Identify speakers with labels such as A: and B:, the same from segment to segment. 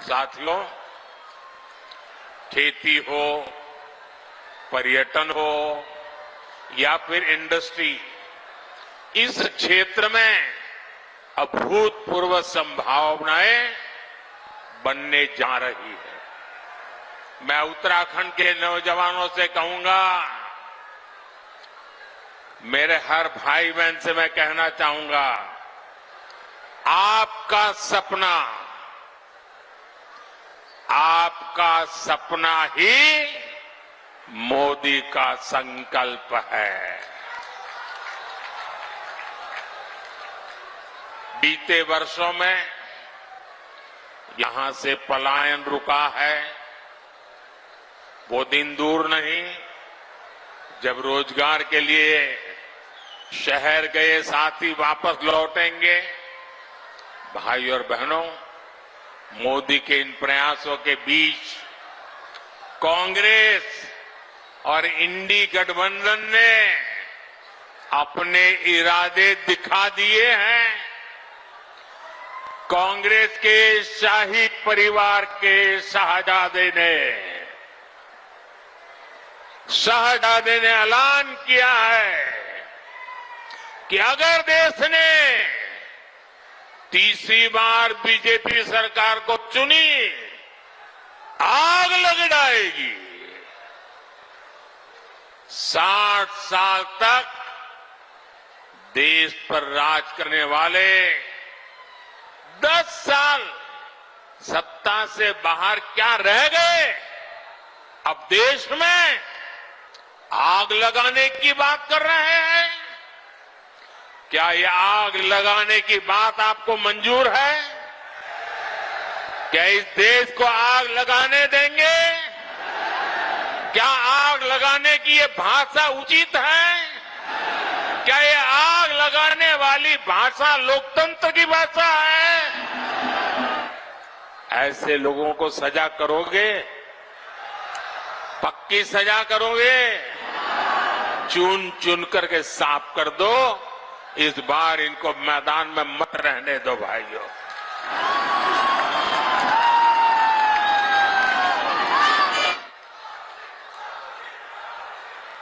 A: साथियों, खेती हो, पर्यटन हो या फिर इंडस्ट्री, इस क्षेत्र में अभूतपूर्व संभावनाएं बनने जा रही है। मैं उत्तराखंड के नौजवानों से कहूंगा, मेरे हर भाई बहन से मैं कहना चाहूंगा, आपका सपना ही मोदी का संकल्प है। बीते वर्षों में यहां से पलायन रुका है। वो दिन दूर नहीं जब रोजगार के लिए शहर गए साथी वापस लौटेंगे। भाई और बहनों, मोदी के इन प्रयासों के बीच कांग्रेस और इंडी गठबंधन ने अपने इरादे दिखा दिए हैं। कांग्रेस के शाही परिवार के शहजादे ने ऐलान किया है कि अगर देश ने तीसरी बार बीजेपी सरकार को चुनी, आग लग जाएगी। 60 साल तक देश पर राज करने वाले 10 साल सत्ता से बाहर क्या रह गए? अब देश में आग लगाने की बात कर रहे हैं। क्या ये आग लगाने की बात आपको मंजूर है? क्या इस देश को आग लगाने देंगे? क्या आग लगाने की ये भाषा उचित है? क्या ये आग लगाने वाली भाषा लोकतंत्र की भाषा है? ऐसे लोगों को सजा करोगे? पक्की सजा करोगे? चुन चुन करके साफ कर दो। इस बार इनको मैदान में मत रहने दो भाइयों।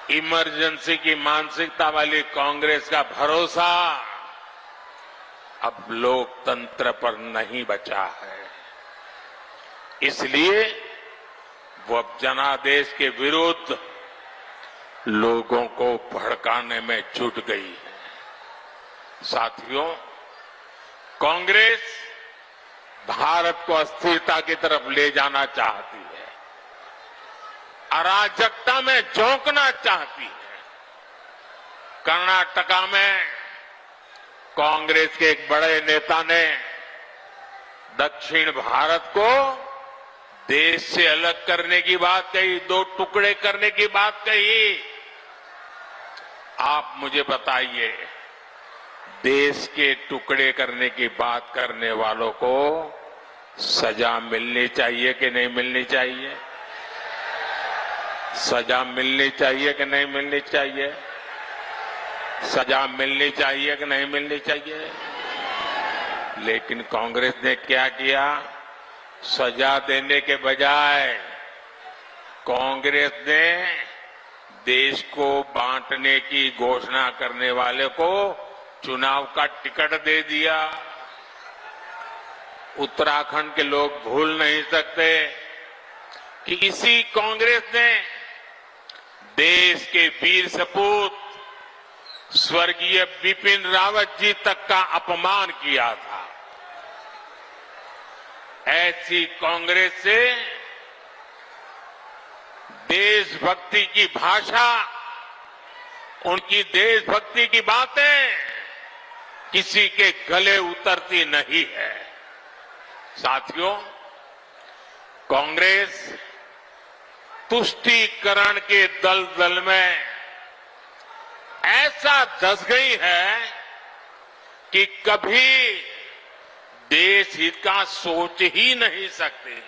A: इमरजेंसी की मानसिकता वाली कांग्रेस का भरोसा अब लोकतंत्र पर नहीं बचा है। इसलिए वो अब जनादेश के विरुद्ध लोगों को भड़काने में जुट गई है। साथियों, कांग्रेस भारत को अस्थिरता की तरफ ले जाना चाहती है, अराजकता में झोंकना चाहती है। कर्नाटका में कांग्रेस के एक बड़े नेता ने दक्षिण भारत को देश से अलग करने की बात कही, 2 टुकड़े करने की बात कही। आप मुझे बताइए, देश के टुकड़े करने की बात करने वालों को सजा मिलनी चाहिए कि नहीं मिलनी चाहिए? सजा मिलनी चाहिए कि नहीं मिलनी चाहिए? सजा मिलनी चाहिए कि नहीं मिलनी चाहिए? लेकिन कांग्रेस ने क्या किया? सजा देने के बजाय कांग्रेस ने देश को बांटने की घोषणा करने वाले को चुनाव का टिकट दे दिया। उत्तराखंड के लोग भूल नहीं सकते कि इसी कांग्रेस ने देश के वीर सपूत स्वर्गीय बिपिन रावत जी तक का अपमान किया था। ऐसी कांग्रेस से देशभक्ति की भाषा, उनकी देशभक्ति की बातें किसी के गले उतरती नहीं है। साथियों, कांग्रेस तुष्टीकरण के दलदल में ऐसा धंस गई है कि कभी देश हित का सोच ही नहीं सकती।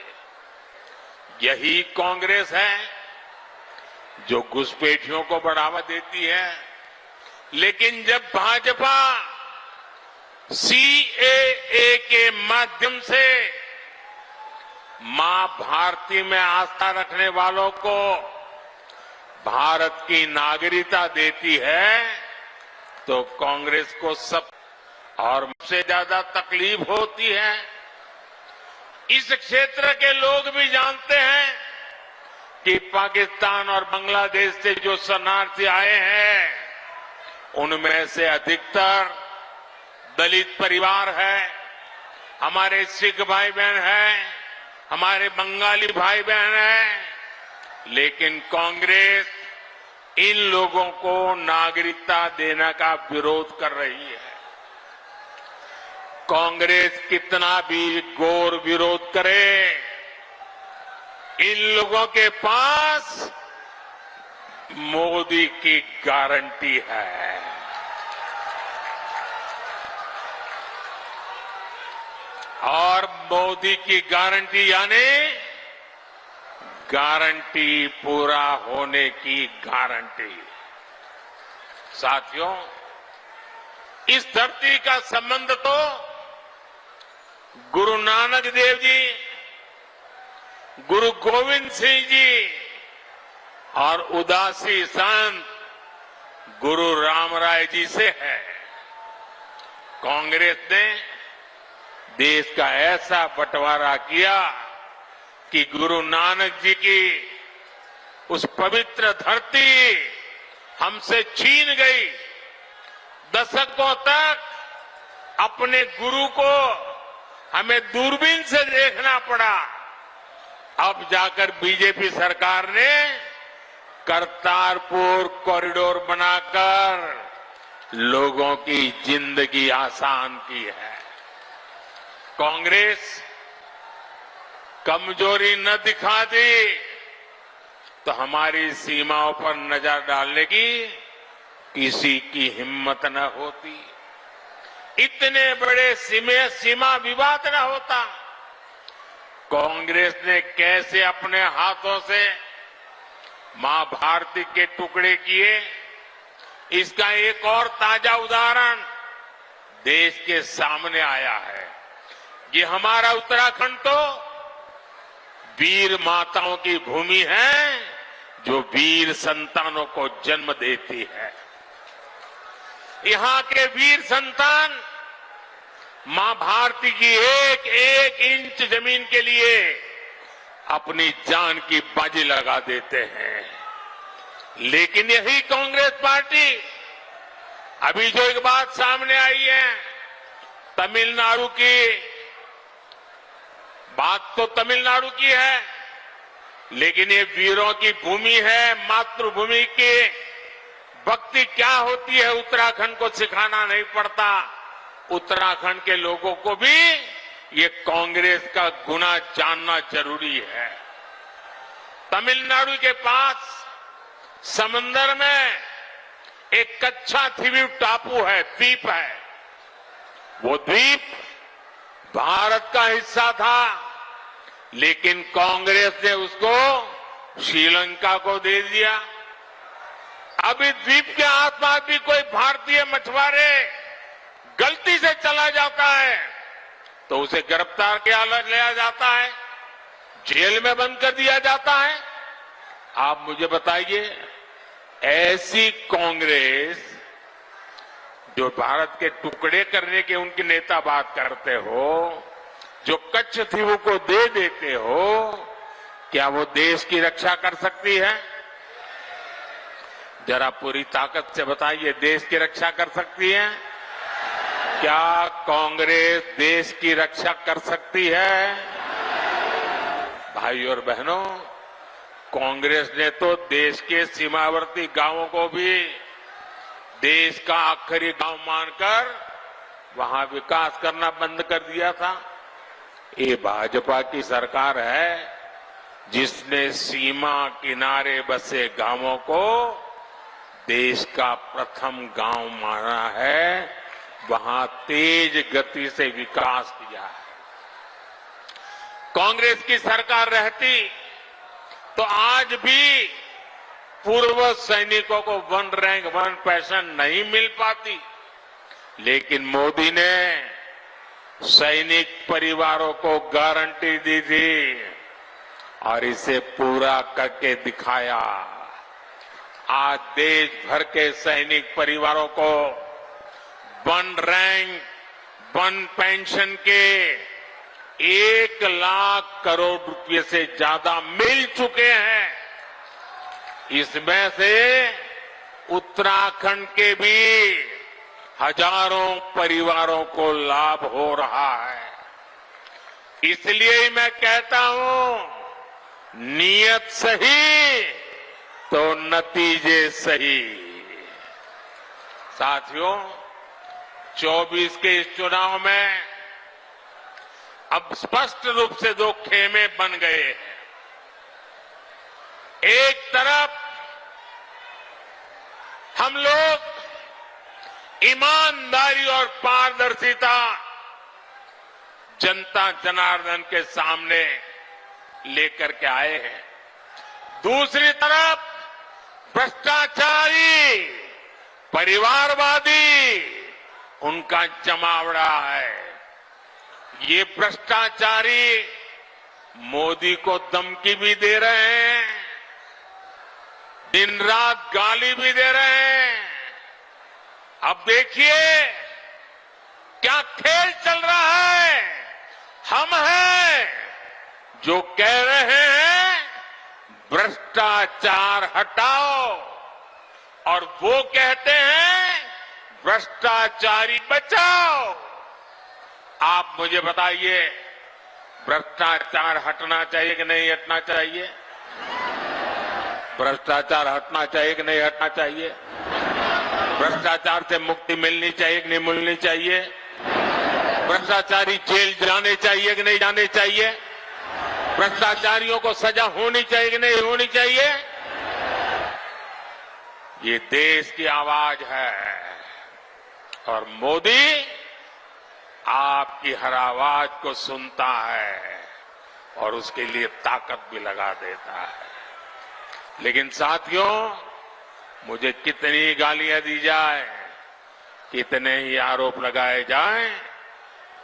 A: यही कांग्रेस है जो घुसपैठियों को बढ़ावा देती है। लेकिन जब भाजपा सीएए के माध्यम से मां भारती में आस्था रखने वालों को भारत की नागरिकता देती है तो कांग्रेस को सब और सबसे ज्यादा तकलीफ होती है। इस क्षेत्र के लोग भी जानते हैं कि पाकिस्तान और बांग्लादेश से जो शरणार्थी आए हैं उनमें से अधिकतर दलित परिवार है, हमारे सिख भाई बहन हैं, हमारे बंगाली भाई बहन हैं, लेकिन कांग्रेस इन लोगों को नागरिकता देने का विरोध कर रही है। कांग्रेस कितना भी घोर विरोध करे, इन लोगों के पास मोदी की गारंटी है। और मोदी की गारंटी यानी गारंटी पूरा होने की गारंटी। साथियों, इस धरती का संबंध तो गुरु नानक देव जी, गुरु गोविंद सिंह जी और उदासी संत गुरु रामराय जी से है। कांग्रेस ने देश का ऐसा बंटवारा किया कि गुरु नानक जी की उस पवित्र धरती हमसे छीन गई। दशकों तक अपने गुरु को हमें दूरबीन से देखना पड़ा। अब जाकर बीजेपी सरकार ने करतारपुर कॉरिडोर बनाकर लोगों की जिंदगी आसान की है। कांग्रेस कमजोरी न दिखा दी तो हमारी सीमाओं पर नजर डालने की किसी की हिम्मत न होती, इतने बड़े सीमा विवाद न होता। कांग्रेस ने कैसे अपने हाथों से मां भारती के टुकड़े किए, इसका एक और ताजा उदाहरण देश के सामने आया है। ये हमारा उत्तराखंड तो वीर माताओं की भूमि है जो वीर संतानों को जन्म देती है। यहां के वीर संतान मां भारती की एक एक इंच जमीन के लिए अपनी जान की बाजी लगा देते हैं। लेकिन यही कांग्रेस पार्टी, अभी जो एक बात सामने आई है, तमिलनाडु की बात तो तमिलनाडु की है, लेकिन ये वीरों की भूमि है, मातृभूमि की भक्ति क्या होती है उत्तराखंड को सिखाना नहीं पड़ता। उत्तराखंड के लोगों को भी ये कांग्रेस का गुना जानना जरूरी है। तमिलनाडु के पास समंदर में एक कच्छा द्वीप टापू है, द्वीप है। वो द्वीप भारत का हिस्सा था, लेकिन कांग्रेस ने उसको श्रीलंका को दे दिया। अब इस द्वीप के आसपास भी कोई भारतीय मछुआरे गलती से चला जाता है तो उसे गिरफ्तार किया लिया जाता है, जेल में बंद कर दिया जाता है। आप मुझे बताइए, ऐसी कांग्रेस जो भारत के टुकड़े करने के उनके नेता बात करते हो, जो कच्छ द्वीप को दे देते हो, क्या वो देश की रक्षा कर सकती है? जरा पूरी ताकत से बताइए, देश की रक्षा कर सकती है? क्या कांग्रेस देश की रक्षा कर सकती है? भाइयों और बहनों, कांग्रेस ने तो देश के सीमावर्ती गांवों को भी देश का आखिरी गांव मानकर वहां विकास करना बंद कर दिया था। ये भाजपा की सरकार है जिसने सीमा किनारे बसे गांवों को देश का प्रथम गांव माना है, वहां तेज गति से विकास किया है। कांग्रेस की सरकार रहती तो आज भी पूर्व सैनिकों को 1 रैंक 1 पेंशन नहीं मिल पाती, लेकिन मोदी ने सैनिक परिवारों को गारंटी दी थी और इसे पूरा करके दिखाया। आज देश भर के सैनिक परिवारों को वन रैंक वन पेंशन के 1 लाख करोड़ रुपए से ज्यादा मिल चुके हैं। इसमें से उत्तराखंड के भी हजारों परिवारों को लाभ हो रहा है। इसलिए ही मैं कहता हूं, नीयत सही तो नतीजे सही। साथियों, 24 के इस चुनाव में अब स्पष्ट रूप से 2 खेमे बन गए हैं। एक तरफ हम लोग ईमानदारी और पारदर्शिता जनता जनार्दन के सामने लेकर के आए हैं। दूसरी तरफ भ्रष्टाचारी, परिवारवादी उनका जमावड़ा है। ये भ्रष्टाचारी मोदी को धमकी भी दे रहे हैं, दिन रात गाली भी दे रहे हैं। अब देखिए क्या खेल चल रहा है। हम हैं जो कह रहे हैं भ्रष्टाचार हटाओ, और वो कहते हैं भ्रष्टाचारी बचाओ। आप मुझे बताइए, भ्रष्टाचार हटना चाहिए कि नहीं हटना चाहिए? भ्रष्टाचार हटना चाहिए कि नहीं हटना चाहिए? भ्रष्टाचार से मुक्ति मिलनी चाहिए कि नहीं मिलनी चाहिए? भ्रष्टाचारी जेल जाने चाहिए कि नहीं जाने चाहिए? भ्रष्टाचारियों को सजा होनी चाहिए कि नहीं होनी चाहिए? ये देश की आवाज है, और मोदी आपकी हर आवाज को सुनता है और उसके लिए ताकत भी लगा देता है। लेकिन साथियों, मुझे कितनी गालियां दी जाए, कितने ही आरोप लगाए जाएं,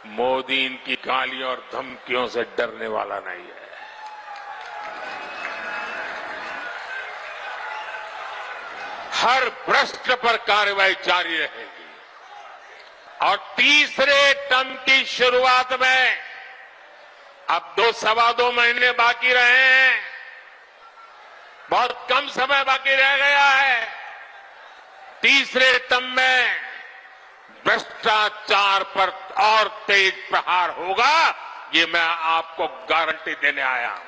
A: मोदी इनकी गालियों और धमकियों से डरने वाला नहीं है। हर भ्रष्ट पर कार्रवाई जारी रहेगी, और तीसरे टर्म की शुरुआत में अब 2-2.25 महीने बाकी रहे हैं। बहुत कम समय बाकी रह गया है। तीसरे टर्म में भ्रष्टाचार पर और तेज प्रहार होगा, ये मैं आपको गारंटी देने आया हूं।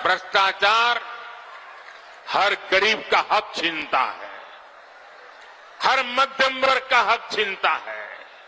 A: भ्रष्टाचार हर गरीब का हक छीनता है, हर मध्यम वर्ग का हक छीनता है।